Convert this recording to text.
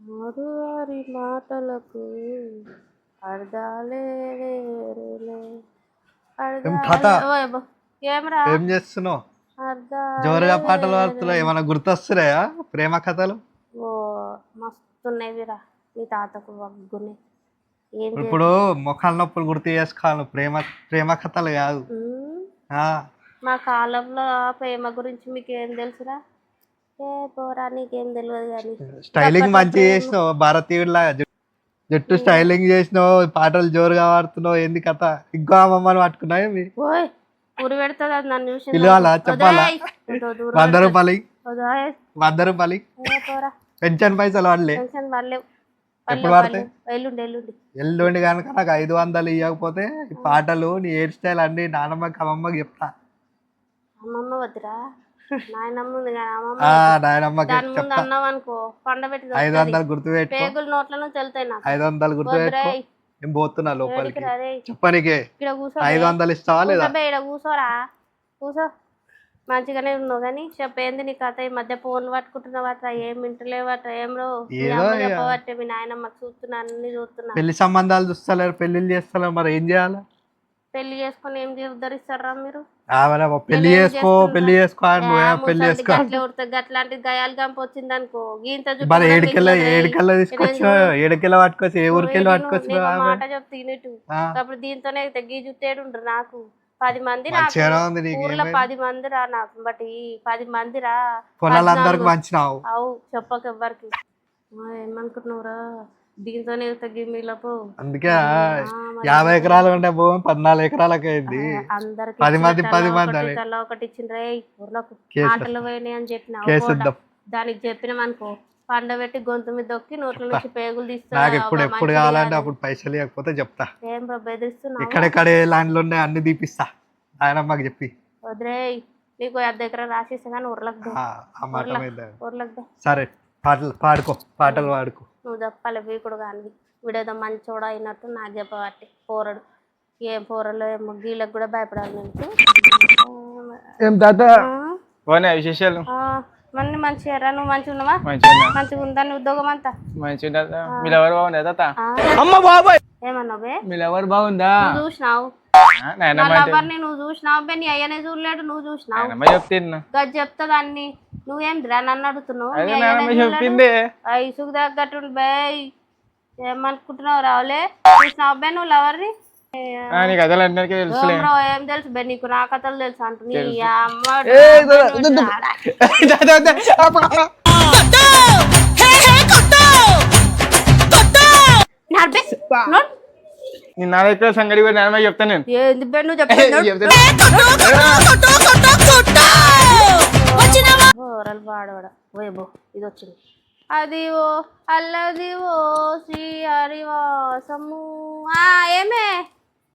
మరువారి మాటలకు అర్థాలే వేరులే ఏమరా ఏం చేస్తున్నావు? అర్థాలే జోరుగా పాటలు పాడుతున్నావు. ఏమైనా గుర్తొస్తున్నాయా ప్రేమ కథలు? ఓ మస్తున్నాయిరా నీ తాతకు వగ్గునే ఏం ఇప్పుడు మొఖాల నొప్పులు గుర్తు చేసుకోవాలి. ప్రేమ ప్రేమ కథలు కాదు. మా కాలంలో ప్రేమ గురించి మీకు ఏం తెలుసురా? ఏ పోరా నీకేం తెలియదు కానీ స్టైలింగ్ మంచిగా చేసినావు, భారతీయుడిలా జట్టు స్టైలింగ్ చేసినావు, పాటలు జోరుగా పాడుతున్నావు. ఏంది కథ? ఇంకో అమ్మమ్మని పట్టుకున్నావు. ఓయ్ ఊరు పెడుతుంది అది నన్ను చూసి పిలవాలా? చెప్పాలా? 100 రూపాయలు 100 రూపాయలు పెన్షన్ పైసలు వాడలే. పెన్షన్ వాళ్ళేవు ఎప్పుడు పడతాయి? ఎల్లుండి కనుక నాకు 500 ఇవ్వకపోతే ఈ పాటలు నీ హెయిర్ స్టైల్ అన్ని నానమ్మకి అమ్మమ్మకి చెప్తా. అమ్మమ్మ వద్దురా నాయనమ్మ ఉంది నాయనమ్మకి చెప్తా. అన్నావు అనుకో పండబెట్టి 500 గుర్తు పెట్టుకో. పేగులు నోట్ల నుంచి వెళ్తాయి నాకు. 500 గుర్తు పెట్టుకో. నేను పోతున్నా లోపలికి. చెప్పనికే 500 ఇస్తావా లేదా? ఇక్కడ కూర్చోరా కూర్చో. మంచిగానే ఉన్నావు కానీ చెప్పేంది నీ కథ? ఈ మధ్య ఫోన్లు పట్టుకుంటున్నావట, ఏం వింటలేవట, ఏం చెప్పబట్టే మీ నాయనమ్మకి చూస్తున్నా, అన్ని చూస్తున్నా. పెళ్లి సంబంధాలు చూస్తలేరు, పెళ్లిళ్ళు చేస్తలేరు, మరి ఏం చేయాలి? పెళ్లి చేసుకుని ఏం ఉద్ధరిస్తారా మీరు? పెళ్లి చేసుకో పెళ్లి చేసుకో పెళ్లి చేసుకో. అట్లాంటి గయాలు గంప వచ్చింది అనుకో గీంత ఏడుకెళ్ళ తీసుకొచ్చు, ఏడుకెళ్ళ పట్టుకొచ్చి ఏ ఊరికెళ్ళి పట్టుకొచ్చు మాట చెప్తే తినేటు. అప్పుడు దీంతోనే గీ జుట్టేడు నాకు 10 మంది ఊర్లో 10 మంది రా నాకు బట్టి 10 మంది రా. పొలాలందరికి మంచినావు. అవు చెప్పక ఎవ్వరికి. ఏమనుకుంటున్నావురా దీంతోనే తగ్గిమిలపు. అందుకే 50 ఎకరాలు ఉంటే భూమి 14 ఎకరాలకు అయింది. అందరికి 10 మంది ఒకటి ఇచ్చిండ్రే ఊర్లకు ఆటలు పోయినాయి అని చెప్పిన దానికి చెప్పినామనుకో పండబెట్టి గొంతు మీద దొక్కి నోట్ల నుంచి పేగులు తీస్తా. నాకు ఎప్పుడు కావాలంటే అప్పుడు పైసలు ఇవ్వకపోతే చెప్తా. ఏం బ్రో బెదిరిస్తున్నా? ఎక్కడెక్కడే ల్యాండ్లు ఉన్నాయి అన్ని తీపిస్తా ఆయనమ్మకి చెప్పి. వదిలే నీకు 50 ఎకరాలు రాసిస్తా కానీ ఊర్లకు సరే పాడుకో పాటలు పాడుకో. నువ్వు చెప్పాలి వీకుడు కానీ వీడేదో మంచోడు అయినట్టు నాకు చెప్పబట్టి పోరడు. ఏం పోరలో ఏమో గీళ్ళకి కూడా భయపడాలి నేను. ఏం తాత విశేషాలు మన్ని మంచిగా నువ్వు మంచిగా ఉన్నావా? మంచిగా ఉందా నీ ఉద్యోగం అంతా? మంచిగా మీరెవరు బాగుందా తాత? ఏమన్నావే మీరెవరు బాగుందా? చూసినావు నువ్వు చూసినావు బే నీ అయ్యనే చూడలేడు నువ్వు చూసినావు గది చెప్తాది అన్ని. నువ్వేంద్రా నన్ను అడుగుతున్నావు? ఇసుకు తగ్గట్టు బే ఏమనుకుంటున్నావు రావులే? చూసినావు బే నువ్వు లవర్ని? ఏం తెలుసు బే నీకు? నా కథలు తెలుసు అంటు నీ అమ్మ. నా దగ్గర సంగతి కూడా నాన్న చెప్తాను నేను. ఏంది బే నువ్వు చెప్తాను పాడవాడ ఓయబో ఇది వచ్చింది. అది ఓ అల్లది ఓ శ్రీ హరివాసము. ఏమే